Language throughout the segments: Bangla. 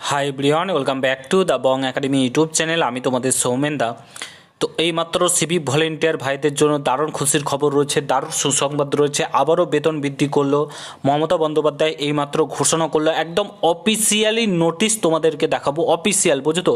High Brian, welcome back to the Bong Academy YouTube channel. আমি তোমাদের সৌমেন দা। তো এইমাত্র সিভিক ভলেন্টিয়ার ভাইদের জন্য দারুণ খুশির খবর রয়েছে, দারুণ সুসংবাদ রয়েছে। আবারও বেতন বৃদ্ধি করলো মমতা বন্দ্যোপাধ্যায়, এইমাত্র ঘোষণা করলো। একদম অফিসিয়ালি নোটিশ তোমাদেরকে দেখাবো, অফিসিয়াল, বুঝো তো,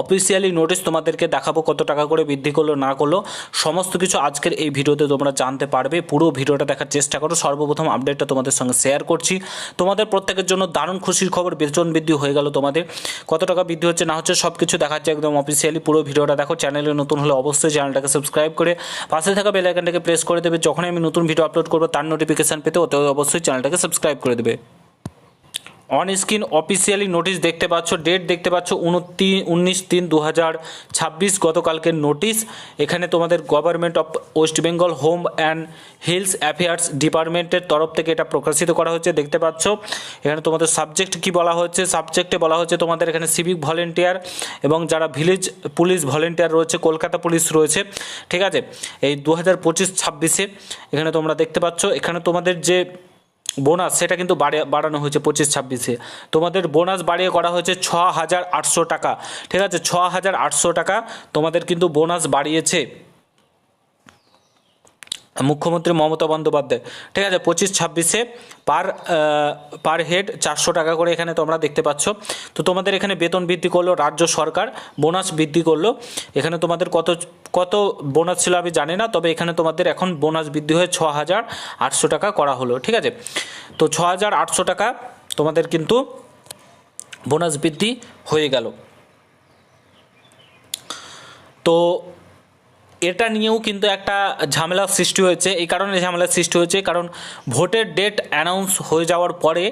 অফিসিয়ালি নোটিশ তোমাদেরকে দেখাবো কত টাকা করে বৃদ্ধি করলো না করলো সমস্ত কিছু আজকের এই ভিডিওতে তোমরা জানতে পারবে। পুরো ভিডিওটা দেখার চেষ্টা করো। সর্বপ্রথম আপডেটটা তোমাদের সঙ্গে শেয়ার করছি। তোমাদের প্রত্যেকের জন্য দারুণ খুশির খবর, বেতন বৃদ্ধি হয়ে গেল। তোমাদের কত টাকা বৃদ্ধি হচ্ছে না হচ্ছে সব কিছু দেখাচ্ছে একদম অফিসিয়ালি। পুরো ভিডিওটা দেখো। চ্যানেলে নতুন হলে অবশ্যই চ্যানেলটাকে সাবস্ক্রাইব করে পাশে থাকা বেল আইকনটাকে প্রেস করে দেবে। যখনই আমি নতুন ভিডিও আপলোড করবো তার নোটিফিকেশান পেতে অবশ্যই চ্যানেলটাকে সাবস্ক্রাইব করে দেবে। অন স্ক্রিন অফিসিয়ালি নোটিশ দেখতে পাচ্ছ, ডেট দেখতে পাচ্ছ 19/3/2026, গতকালকের নোটিশ। এখানে তোমাদের government of West Bengal home and hills affairs ডিপার্টমেন্টের তরফ থেকে এটা প্রকাশিত করা হচ্ছে, দেখতে পাচ্ছ। এখানে তোমাদের সাবজেক্ট কি বলা হচ্ছে, সাবজেক্টে বলা হচ্ছে তোমাদের এখানে সিভিক ভলেন্টিয়ার এবং যারা ভিলেজ পুলিশ ভলেন্টিয়ার রয়েছে, কলকাতা পুলিশ রয়েছে, ঠিক আছে। এই 2025-26-এ এখানে তোমরা দেখতে পাচ্ছ। এখানে তোমাদের যে বোনাস সেটা কিন্তু বাড়ানো হয়েছে 25-26-এ। তোমাদের বোনাস বাড়িয়ে করা হয়েছে 6,800 টাকা, ঠিক আছে। 6,800 টাকা তোমাদের কিন্তু বোনাস বাড়িয়েছে মুখ্যমন্ত্রী মমতা বন্দ্যোপাধ্যায়, ঠিক আছে। 25-26-এ পার হেড 400 টাকা করে এখানে তোমরা দেখতে পাচ্ছ। তো তোমাদের এখানে বেতন বৃদ্ধি করলো রাজ্য সরকার, বোনাস বৃদ্ধি করলো। এখানে তোমাদের কত বোনাস ছিল আমি জানি না, তবে এখানে তোমাদের এখন বোনাস বৃদ্ধি হয়ে 6,800 টাকা করা হলো, ঠিক আছে। তো 6,800 টাকা তোমাদের কিন্তু বোনাস বৃদ্ধি হয়ে গেল। তো এটা নিয়েও কিন্তু একটা ঝামেলার সৃষ্টি হয়েছে। এই কারণে ঝামেলার সৃষ্টি হয়েছে কারণ ভোটের ডেট অ্যানাউন্স হয়ে যাওয়ার পরে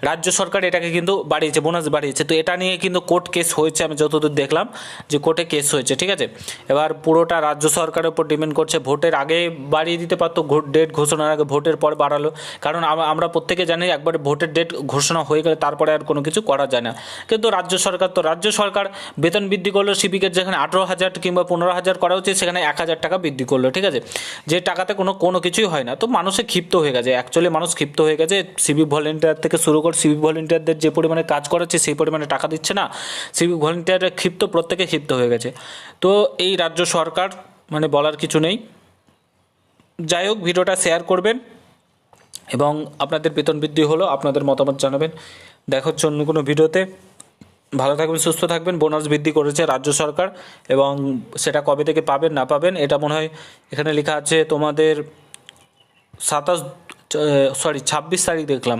রাজ্য সরকার এটাকে কিন্তু বাড়িয়েছে, বোনাস বাড়িয়েছে। তো এটা নিয়ে কিন্তু কোর্ট কেস হয়েছে, আমি যতদূর দেখলাম যে কোর্টে কেস হয়েছে, ঠিক আছে। এবার পুরোটা রাজ্য সরকারের উপর ডিপেন্ড করছে। ভোটের আগে বাড়িয়ে দিতে পারতো, ডেট ঘোষণার আগে, ভোটের পর বাড়ালো। কারণ আমরা প্রত্যেকে জানি একবার ভোটের ডেট ঘোষণা হয়ে গেলে তারপরে আর কোনো কিছু করা যায় না। কিন্তু রাজ্য সরকার বেতন বৃদ্ধি করলো। সিভিকের যেখানে 18,000 কিংবা 15,000 করা উচিত সেখানে 1,000 টাকা বৃদ্ধি করলো, ঠিক আছে। যে টাকাতে কোনো কিছুই হয় না। তো মানুষে ক্ষিপ্ত হয়ে গেছে, অ্যাকচুয়ালি মানুষ ক্ষিপ্ত হয়ে গেছে। সিভিক ভলেন্টিয়ার থেকে শুরু করে সিভিক ভলেন্টিয়ারদের যে পরিমাণে কাজ করাচ্ছে সেই পরিমাণে টাকা দিচ্ছে না। সিভিক ভলেন্টিয়াররা ক্ষিপ্ত, প্রত্যেকে ক্ষিপ্ত হয়ে গেছে। তো এই রাজ্য সরকার মানে বলার কিছু নেই। যাই হোক, ভিডিওটা শেয়ার করবেন এবং আপনাদের বেতন বৃদ্ধি হলো আপনাদের মতামত জানাবেন। দেখা হচ্ছে অন্য কোনো ভিডিওতে। ভালো থাকবেন, সুস্থ থাকবেন। বোনাস বৃদ্ধি করেছে রাজ্য সরকার এবং সেটা কবে থেকে পাবেন না পাবেন এটা মনে হয় এখানে লেখা আছে তোমাদের 26 তারিখ দেখলাম।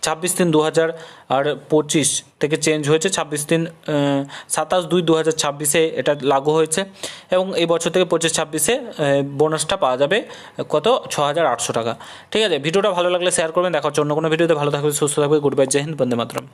26/3/2025 থেকে চেঞ্জ হয়েছে। 27/2/2026-এ এটা লাগু হয়েছে এবং এই বছর থেকে 25-26-এ বোনাসটা পাওয়া যাবে কত, 6,800 টাকা, ঠিক আছে। ভিডিওটা ভালো লাগলে শেয়ার করবেন। দেখা হচ্ছে অন্য কোনো ভিডিওতে। ভালো থাকবে, সুস্থ থাকবে। গুড বাই, জয় হিন্দ, বন্দে মাতরম।